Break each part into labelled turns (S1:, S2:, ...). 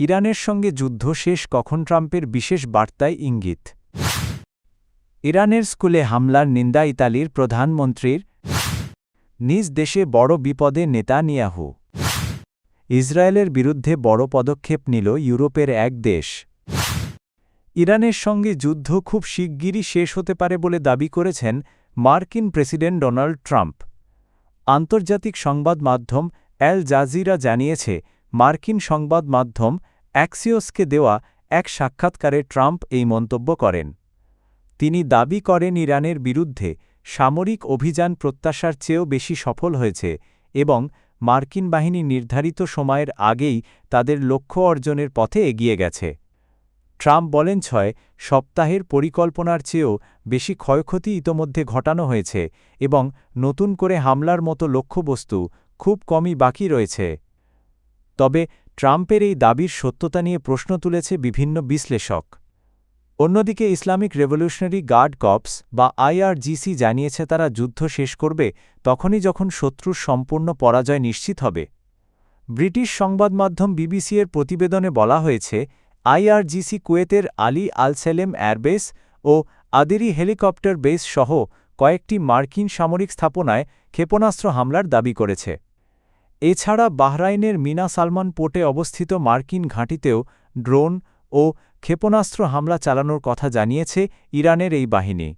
S1: ইরানের সঙ্গে যুদ্ধ শেষ কখন ট্রাম্পের বিশেষ বার্তায় ইঙ্গিত। ইরানের স্কুলে হামলার নিন্দা ইতালির প্রধানমন্ত্রীর। নিজ দেশে বড় বিপদে নেতানিয়াহু। ইসরায়েলের বিরুদ্ধে বড় পদক্ষেপ নিল ইউরোপের এক দেশ। ইরানের সঙ্গে যুদ্ধ খুব শিগগিরই শেষ হতে পারে বলে দাবি করেছেন মার্কিন প্রেসিডেন্ট ডোনাল্ড ট্রাম্প। আন্তর্জাতিক সংবাদ মাধ্যম অ্যাল জাজিরা জানিয়েছে, মার্কিন সংবাদ মাধ্যম অ্যাক্সিওসকে দেওয়া এক সাক্ষাৎকারে ট্রাম্প এই মন্তব্য করেন। তিনি দাবি করেন ইরানের বিরুদ্ধে সামরিক অভিযান প্রত্যাশার চেয়েও বেশি সফল হয়েছে এবং মার্কিন বাহিনী নির্ধারিত সময়ের আগেই তাদের লক্ষ্য অর্জনের পথে এগিয়ে গেছে। ট্রাম্প বলেন, ৬ সপ্তাহের পরিকল্পনার চেয়েও বেশি ক্ষয়ক্ষতি ইতোমধ্যে ঘটানো হয়েছে এবং নতুন করে হামলার মতো লক্ষ্যবস্তু খুব কমই বাকি রয়েছে। তবে ট্রাম্পের এই দাবির সত্যতা নিয়ে প্রশ্ন তুলেছে বিভিন্ন বিশ্লেষক। অন্যদিকে ইসলামিক রেভলিউশনারি গার্ড কর্পস বা IRGC জানিয়েছে তারা যুদ্ধ শেষ করবে তখনই যখন শত্রুর সম্পূর্ণ পরাজয় নিশ্চিত হবে। ব্রিটিশ সংবাদমাধ্যম BBC এর প্রতিবেদনে বলা হয়েছে, IRGC কুয়েতের আলী আল সেলেম এয়ারবেস ও আদেরি হেলিকপ্টার বেস সহ কয়েকটি মার্কিন সামরিক স্থাপনায় ক্ষেপণাস্ত্র হামলার দাবি করেছে। এছাড়া বাহরাইনের মিনা সালমান পোর্টে অবস্থিত মার্কিন ঘাঁটিতেও ড্রোন ও ক্ষেপণাস্ত্র হামলা চালানোর কথা জানিয়েছে ইরানের এই বাহিনী।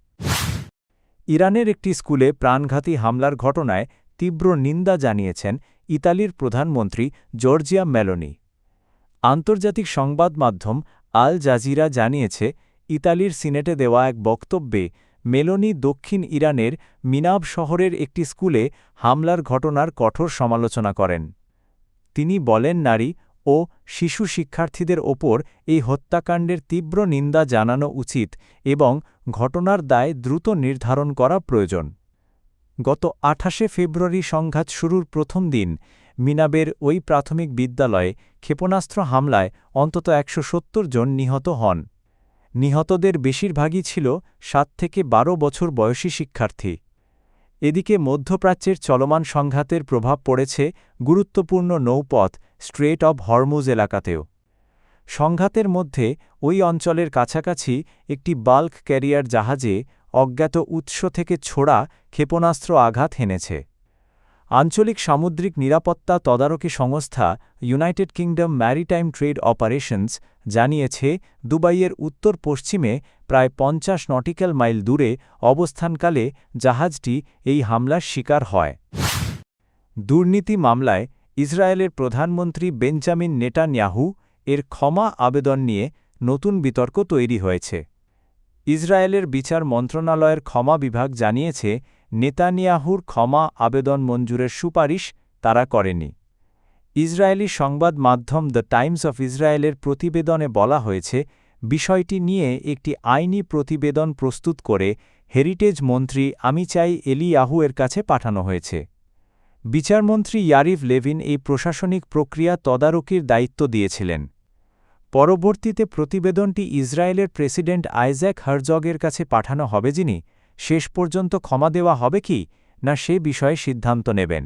S1: ইরানের একটি স্কুলে প্রাণঘাতী হামলার ঘটনায় তীব্র নিন্দা জানিয়েছেন ইতালির প্রধানমন্ত্রী জর্জিয়া মেলোনি। আন্তর্জাতিক সংবাদ মাধ্যম আল জাজিরা জানিয়েছে, ইতালির সিনেটে দেওয়া এক বক্তব্যে মেলোনি দক্ষিণ ইরানের মিনাব শহরের একটি স্কুলে হামলার ঘটনার কঠোর সমালোচনা করেন। তিনি বলেন, নারী ও শিশু শিক্ষার্থীদের ওপর এই হত্যাকাণ্ডের তীব্র নিন্দা জানানো উচিত এবং ঘটনার দায় দ্রুত নির্ধারণ করা প্রয়োজন। গত ২৮ ফেব্রুয়ারি সংঘাত শুরুর প্রথম দিন মিনাবের ওই প্রাথমিক বিদ্যালয়ে ক্ষেপণাস্ত্র হামলায় অন্তত ১৭০ জন নিহত হন। নিহতদের বেশিরভাগই ছিল ৭ থেকে ১২ বছর বয়সী শিক্ষার্থী। এদিকে মধ্যপ্রাচ্যের চলমান সংঘাতের প্রভাব পড়েছে গুরুত্বপূর্ণ নৌপথ স্ট্রেট অব হরমুজ এলাকাতেও। সংঘাতের মধ্যে ওই অঞ্চলের কাছাকাছি একটি বাল্ক ক্যারিয়ার জাহাজে অজ্ঞাত উৎস থেকে ছোড়া ক্ষেপণাস্ত্র আঘাত হেনেছে। আঞ্চলিক সামুদ্রিক নিরাপত্তা তদারকি সংস্থা United kingdom maritime trade operations জানিয়েছে, দুবাইয়ের উত্তর পশ্চিমে প্রায় ৫০ নটিক্যাল মাইল দূরে অবস্থানকালে জাহাজটি এই হামলার শিকার হয়। দুর্নীতি মামলায় ইসরায়েলের প্রধানমন্ত্রী বেঞ্জামিন নেতানিয়াহু এর ক্ষমা আবেদন নিয়ে নতুন বিতর্ক তৈরি হয়েছে। ইসরায়েলের বিচার মন্ত্রণালয়ের ক্ষমা বিভাগ জানিয়েছে, নেতানিয়াহুর ক্ষমা আবেদন মঞ্জুরের সুপারিশ তারা করেনি। ইসরায়েলি সংবাদ মাধ্যম দ্য টাইমস অফ ইসরায়েলের প্রতিবেদনে বলা হয়েছে, বিষয়টি নিয়ে একটি আইনি প্রতিবেদন প্রস্তুত করে হেরিটেজ মন্ত্রী আমিচাই এলিয়াহু এর কাছে পাঠানো হয়েছে। বিচারমন্ত্রী ইয়ারিভ লেভিন এই প্রশাসনিক প্রক্রিয়া তদারকির দায়িত্ব দিয়েছিলেন। পরবর্তীতে প্রতিবেদনটি ইসরায়েলের প্রেসিডেন্ট আইজ্যাক হারজগের কাছে পাঠানো হবে, যিনি শেষ পর্যন্ত ক্ষমা দেওয়া হবে কি না সে বিষয়ে সিদ্ধান্ত নেবেন।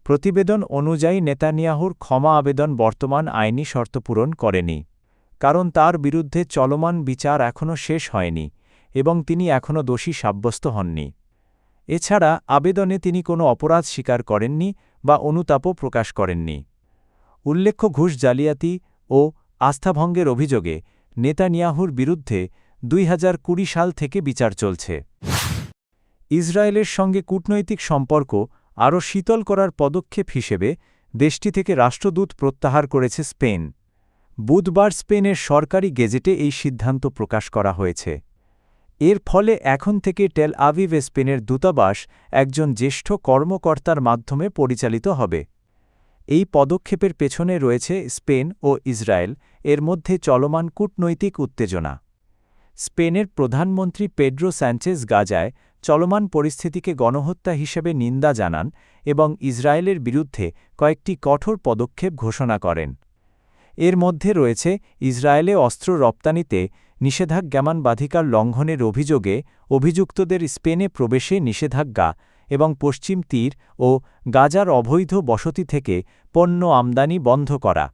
S1: প্রতিবেদন অনুযায়ী নেতানিয়াহুর ক্ষমা আবেদন বর্তমান আইনি শর্ত পূরণ করেনি, কারণ তার বিরুদ্ধে চলমান বিচার এখনও শেষ হয়নি এবং তিনি এখনও দোষী সাব্যস্ত হননি। এছাড়া আবেদনে তিনি কোনো অপরাধ স্বীকার করেননি বা অনুতাপও প্রকাশ করেননি। উল্লেখ্য, ঘুষ জালিয়াতি ও আস্থাভঙ্গের অভিযোগে নেতানিয়াহুর বিরুদ্ধে ২০২০ সাল থেকে বিচার চলছে। ইসরায়েলের সঙ্গে কূটনৈতিক সম্পর্ক আরও শীতল করার পদক্ষেপ হিসেবে দেশটি থেকে রাষ্ট্রদূত প্রত্যাহার করেছে স্পেন। বুধবার স্পেনের সরকারি গেজেটে এই সিদ্ধান্ত প্রকাশ করা হয়েছে। এর ফলে এখন থেকে টেল আভিভে স্পেনের দূতাবাস একজন জ্যেষ্ঠ কর্মকর্তার মাধ্যমে পরিচালিত হবে। এই পদক্ষেপের পেছনে রয়েছে স্পেন ও ইসরায়েল এর মধ্যে চলমান কূটনৈতিক উত্তেজনা। স্পেনের প্রধানমন্ত্রী পেড্রো স্যাঞ্চেজ গাজায় চলমান পরিস্থিতিকে গণহত্যা হিসেবে নিন্দা জানান এবং ইসরায়েলের বিরুদ্ধে কয়েকটি কঠোর পদক্ষেপ ঘোষণা করেন। এর মধ্যে রয়েছে ইসরায়েলে অস্ত্র রপ্তানিতে নিষেধাজ্ঞামানবাধিকার লঙ্ঘনের অভিযোগে অভিযুক্তদের স্পেনে প্রবেশে নিষেধাজ্ঞা এবং পশ্চিম তীর ও গাজার অবৈধ বসতি থেকে পণ্য আমদানি বন্ধ করা।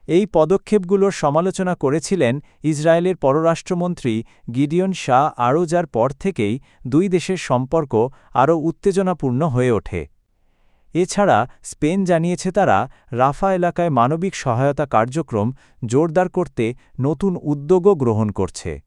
S1: এই পদক্ষেপগুলোর সমালোচনা করেছিলেন ইসরায়েলের পররাষ্ট্রমন্ত্রী গিডিয়ন শাহ আরও, যার পর থেকেই দুই দেশের সম্পর্ক আরও উত্তেজনাপূর্ণ হয়ে ওঠে। এছাড়া স্পেন জানিয়েছে তারা রাফা এলাকায় মানবিক সহায়তা কার্যক্রম জোরদার করতে নতুন উদ্যোগও গ্রহণ করছে।